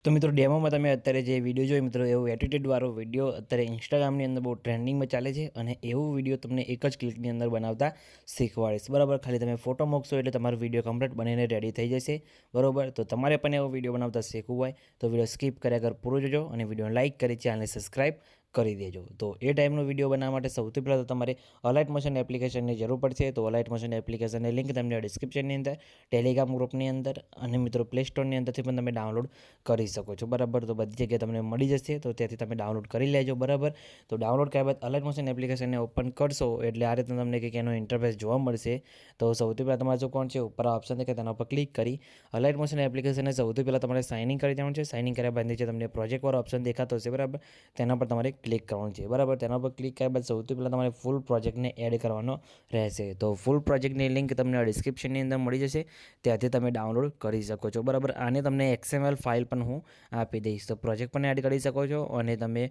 तो मित्रों डेमो में તમે અત્યારે જે વિડીયો જોઈ મિત્રો એવો એટીટ્યુડ વાળો વિડીયો અત્યારે ઇન્સ્ટાગ્રામની અંદર બહુ ટ્રેન્ડિંગમાં ચાલે છે અને એવો વિડીયો તમને એક જ ક્લિકની અંદર બનાવતા શીખવાડીશ બરાબર। ખાલી તમે ફોટો મૂકશો એટલે તમારો વિડીયો કમ્પ્લીટ બનીને રેડી થઈ જશે બરાબર। તો તમારે પણ એવો વિડીયો બનાવતા શીખવું હોય તો વિડીયો સ્કીપ કર્યા વગર પૂરો જોજો અને વિડીયોને લાઇક કરી ચેનલને સબસ્ક્રાઇબ કરી દેજો। તો એ ટાઈમનો વિડીયો બનાવવા માટે સૌથી પહેલાં તો તમારે અલાઇટ મોશન એપ્લિકેશનની જરૂર પડશે। તો અલાઇટ મોશન એપ્લિકેશનની લિંક તમને ડિસ્ક્રિપ્શનની અંદર ટેલિગ્રામ ગ્રુપની અંદર અને મિત્રો પ્લે સ્ટોરની અંદરથી પણ તમે ડાઉનલોડ કરી શકો છો બરાબર। તો બધી જગ્યાએ તમને મળી જશે તો ત્યાંથી તમે ડાઉનલોડ કરી લેજો બરાબર। તો ડાઉનલોડ કર્યા બાદ અલાઇટ મોશન એપ્લિકેશનને ઓપન કરશો એટલે આ રીતે તમને કંઈક એનો ઇન્ટરફેસ જોવા મળશે। તો સૌથી પહેલાં તમારે જો કોણ છે ઉપર ઓપ્શન છે કે તેના પર ક્લિક કરી અલાઇટ મોશન એપ્લિકેશનને સૌથી પહેલાં તમારે સાઇન ઇન કરી દેવાનું છે। સાઇન ઇન કર્યા બાદ નીચે તમને પ્રોજેક્ટવાળો ઓપ્શન દેખાતો હશે બરાબર, તેના પર તમારે ક્લિક કરવાનું છે બરાબર। તેના પર ક્લિક કર્યા બાદ સૌથી પહેલાં તમારે ફૂલ પ્રોજેક્ટને એડ કરવાનો રહેશે। તો ફૂલ પ્રોજેક્ટની લિંક તમને ડિસ્ક્રિપ્શનની અંદર મળી જશે, ત્યાંથી તમે ડાઉનલોડ કરી શકો છો બરાબર। આને તમને XML ફાઇલ પણ હું આપી દઈશ તો પ્રોજેક્ટ પણ એડ કરી શકો છો અને તમે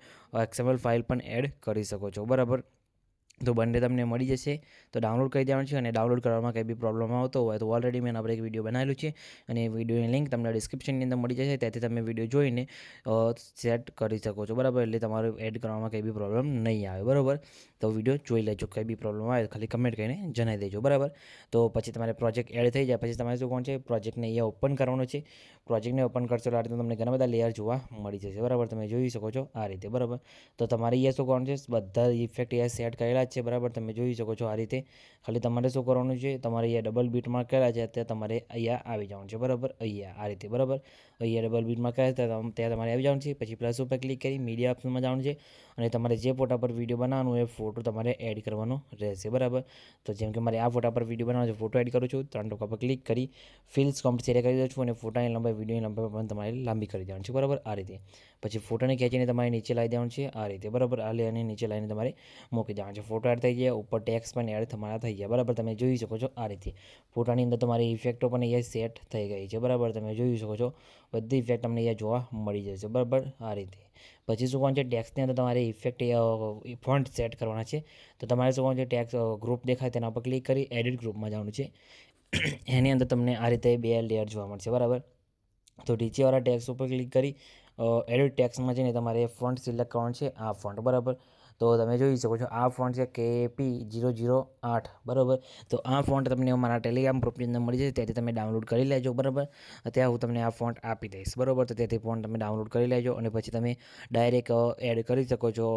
XML ફાઇલ પણ એડ કરી શકો છો બરાબર। તો બંને તમને મળી જશે તો ડાઉનલોડ કરી દેવાનું છે અને ડાઉનલોડ કરવામાં કંઈ બી પ્રોબ્લેમ આવતો હોય તો ઓલરેડી મેં એના પર એક વિડીયો બનાવેલું છે અને એ વિડીયોની લિંક તમને ડિસ્ક્રિપ્શનની અંદર મળી જશે, ત્યાંથી તમે વિડીયો જોઈને સેટ કરી શકો છો બરાબર। એટલે તમારે એડ કરવામાં કંઈ બી પ્રોબ્લેમ નહીં આવે બરાબર। તો વિડીયો જોઈ લેજો, કંઈ બી પ્રોબ્લેમ આવે ખાલી કમેન્ટ કરીને જણાવી દેજો બરાબર। તો પછી તમારે પ્રોજેક્ટ એડ થઈ જાય પછી તમારે શું કોણ છે પ્રોજેક્ટને અહીંયા ઓપન કરવાનો છે। પ્રોજેક્ટને ઓપન કરશો એટલે આ રીતે તમને ઘણા બધા લેયર જોવા મળી જશે બરાબર, તમે જોઈ શકો છો આ રીતે બરાબર। તો તમારે અહીંયા શું કોણ છે બધા ઇફેક્ટ અહીંયા સેટ કરેલા છે બરાબર, તમે જોઈ શકો છો આ રીતે। ખાલી તમારે શું કરવાનું છે તમારે અહીંયા ડબલ બીટ માર્ક કરેલા છે ત્યાં તમારે અહીંયા આવી જવાનું છે બરાબર, અહીંયા આ રીતે બરાબર। અહીંયા ડબલ બીટ માર્ક કરેલા ત્યાં તમારે આવી જવાનું છે, પછી પ્લસ ઉપર ક્લિક કરી મીડિયા ઓપ્શનમાં જવાનું છે અને તમારે જે ફોટા પર વિડીયો બનાવવાનું એ ફોટો તમારે એડ કરવાનો રહેશે બરાબર। તો જેમ કે મારે આ ફોટા પર વિડીયો બનાવવાનો છે, ફોટો એડ કરું છું, 3 ટોકા પર ક્લિક કરી ફિલ્સ કમ્પ્લીટ સેટ કરી દઉં છું અને ફોટાની લંબાઈ વિડીયોની લંબાઈ પણ તમારે લાંબી કરી દેવાની છે બરાબર આ રીતે। પછી ફોટાને ખેંચીને તમારે નીચે લાવી દેવાનું છે આ રીતે બરાબર, આ લેયરની નીચે લાવીને તમારે મૂકી દેવાનું છે। ફોટો એડ થઈ જાય, ઉપર ટેક્સ પણ એડ તમારા થઈ ગયા બરાબર, તમે જોઈ શકો છો આ રીતે। ફોટાની અંદર તમારી ઇફેક્ટો પણ અહીંયા સેટ થઈ ગઈ છે બરાબર, તમે જોઈ શકો છો બધી ઇફેક્ટ તમને અહીંયા જોવા મળી જશે બરાબર આ રીતે। પછી શું કોણ છે ટેક્સની અંદર તમારે ઇફેક્ટ ફોન્ટ સેટ કરવાના છે। તો તમારે શું કોણ છે ટેક્સ ગ્રુપ દેખાય તેના પર ક્લિક કરી એડિટ ગ્રુપમાં જવાનું છે। એની અંદર તમને આ રીતે 2 લેયર જોવા મળશે બરાબર। તો નીચેવાળા ટેક્સ ઉપર ક્લિક કરી એડિટ ટેક્સમાં જઈને તમારે ફોન્ટ સિલેક્ટ કરવાનું છે, આ ફોન્ટ બરાબર। તો તમે જોઈ શકો છો આ ફોન્ટ છે KP008 બરાબર। તો આ ફોન્ટ તમને મારા ટેલિગ્રામ ગ્રુપની અંદર મળી જશે, ત્યાંથી તમે ડાઉનલોડ કરી લેજો બરાબર। ત્યાં હું તમને આ ફોન્ટ આપી દઈશ બરાબર, તો ત્યાંથી ફોન્ટ તમે ડાઉનલોડ કરી લેજો અને પછી તમે ડાયરેક્ટ એડ કરી શકો છો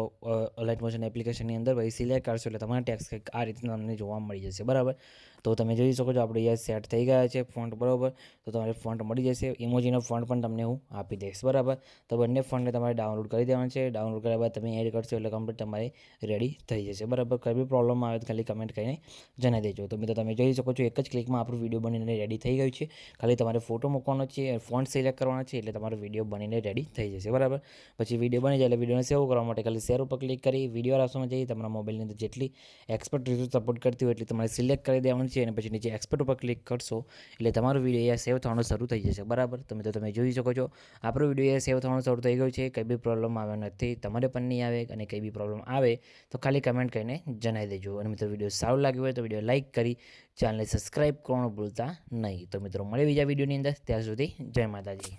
અલાઇટ મોશન એપ્લિકેશનની અંદર। પછી સિલેક્ટ કરશો એટલે તમારા ટેક્સ કંઈક આ રીતના તમને જોવા મળી જશે બરાબર। તો તમે જોઈ શકો છો આપણે અહીંયા સેટ થઈ ગયા છે ફોન્ટ બરાબર, તો તમારે ફોન્ટ મળી જશે। ઇમોજીનો ફોન્ટ પણ તમને હું આપી દઈશ બરાબર। તો બંને ફોન્ટને તમારે ડાઉનલોડ કરી દેવાનું છે, ડાઉનલોડ કર્યા બાદ તમે એડ કરશો એટલે કમ્પ્લીટ તમારે રેડી થઈ જશે બરાબર। કંઈ બી પ્રોબ્લેમ આવે તો ખાલી કમેન્ટ કરીને જણાવી દેજો। તો મિત્રો તમે જોઈ શકો છો એક જ ક્લિકમાં આપણું વિડીયો બનીને રેડી થઈ ગયું છે, ખાલી તમારે ફોટો મૂકવાનો છે, ફોન્ટ સિલેક્ટ કરવાનો છે એટલે તમારો વિડીયો બનીને રેડી થઈ જશે બરાબર। પછી વિડીયો બની જાય એટલે વિડીયોને સેવ કરવા માટે ખાલી શેર ઉપર ક્લિક કરી વિડીયો ઓપ્શનમાં જઈ તમારા મોબાઈલની અંદર જેટલી એક્સપર્ટ રિઝોલ્યુશન સપોર્ટ કરતી હોય એટલી તમારે સિલેક્ટ કરી દેવાનું છે અને પછી નીચે એક્સપર્ટ ઉપર ક્લિક કરશો એટલે તમારો વિડીયો અહીંયા સેવ થવાનો શરૂ થઈ જશે બરાબર। તો મિત્રો તમે જોઈ શકો છો આપણો વિડીયો અહીંયા સેવ થવાનું શરૂ થઈ ગયું છે, કંઈ બી પ્રોબ્લેમ આવ્યો નથી, તમારે પણ નહીં આવે અને કંઈ બી પ્રોબ્લેમ આવે તો ખાલી કમેન્ટ કરીને જણાવી દેજો। અને મિત્રો વિડીયો સારું લાગ્યું હોય તો વિડીયો લાઇક કરી ચેનલને સબસ્ક્રાઇબ કરવાનું ભૂલતા નહીં। તો મિત્રો મળે બીજા વિડીયોની અંદર, ત્યાં સુધી જય માતાજી।